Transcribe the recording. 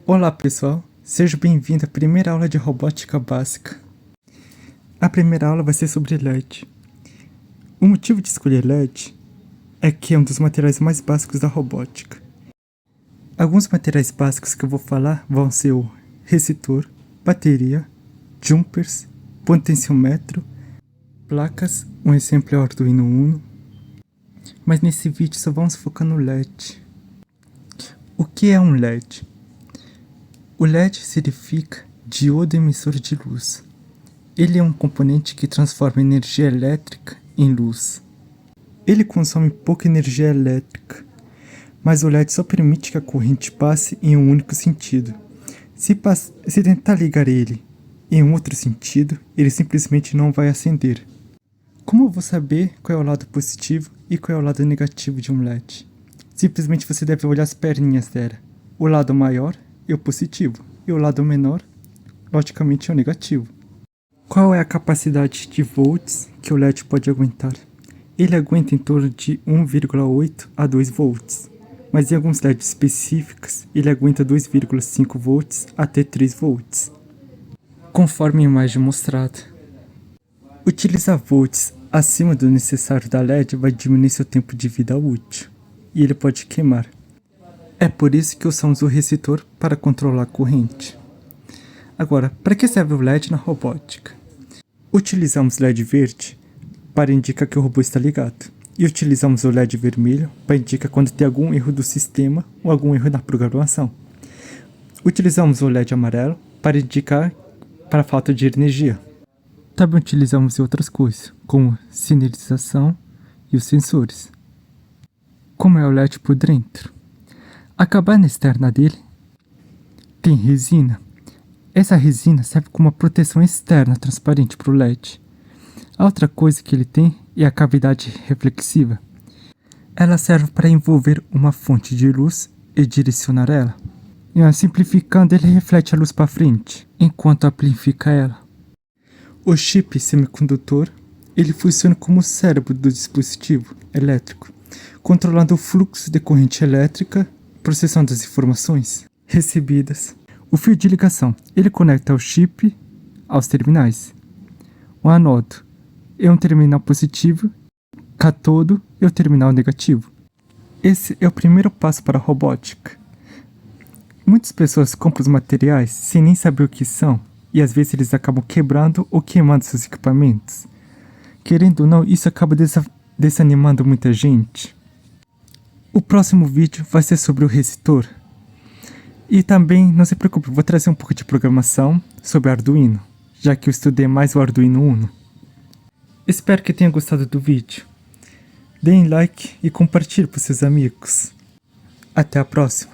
Olá pessoal, seja bem-vindo à primeira aula de robótica básica. A primeira aula vai ser sobre LED. O motivo de escolher LED é que é um dos materiais mais básicos da robótica. Alguns materiais básicos que eu vou falar vão ser o resistor, bateria, jumpers, potenciômetro, placas, um exemplo é o Arduino Uno. Mas nesse vídeo só vamos focar no LED. O que é um LED? O LED significa diodo emissor de luz. Ele é um componente que transforma energia elétrica em luz. Ele consome pouca energia elétrica, mas o LED só permite que a corrente passe em um único sentido. Se tentar ligar ele em um outro sentido, ele simplesmente não vai acender. Como eu vou saber qual é o lado positivo e qual é o lado negativo de um LED? Simplesmente você deve olhar as perninhas dela. O lado maior é o positivo e o lado menor, logicamente, é o negativo. Qual é a capacidade de volts que o LED pode aguentar? Ele aguenta em torno de 1,8 a 2 volts, mas em alguns LEDs específicos ele aguenta 2,5 volts até 3 volts, conforme a imagem mostrada. Utilizar volts acima do necessário da LED vai diminuir seu tempo de vida útil, e ele pode queimar. É por isso que usamos o resistor para controlar a corrente. Agora, para que serve o LED na robótica? Utilizamos LED verde para indicar que o robô está ligado, e utilizamos o LED vermelho para indicar quando tem algum erro do sistema ou algum erro na programação. Utilizamos o LED amarelo para indicar para a falta de energia. Também utilizamos outras coisas, como sinalização e os sensores. Como é o LED por dentro? A cabana externa dele tem resina. Essa resina serve como uma proteção externa transparente para o LED. A outra coisa que ele tem é a cavidade reflexiva. Ela serve para envolver uma fonte de luz e direcionar ela. E simplificando, ele reflete a luz para frente, enquanto amplifica ela. O chip semicondutor, ele funciona como o cérebro do dispositivo elétrico, controlando o fluxo de corrente elétrica, processando as informações recebidas. O fio de ligação, ele conecta o chip aos terminais. O anodo é um terminal positivo, catodo é o terminal negativo. Esse é o primeiro passo para a robótica. Muitas pessoas compram os materiais sem nem saber o que são, e às vezes eles acabam quebrando ou queimando seus equipamentos. Querendo ou não, isso acaba desanimando muita gente. O próximo vídeo vai ser sobre o resistor. E também, não se preocupe, vou trazer um pouco de programação sobre Arduino, já que eu estudei mais o Arduino Uno. Espero que tenha gostado do vídeo. Deem like e compartilhe para seus amigos. Até a próxima.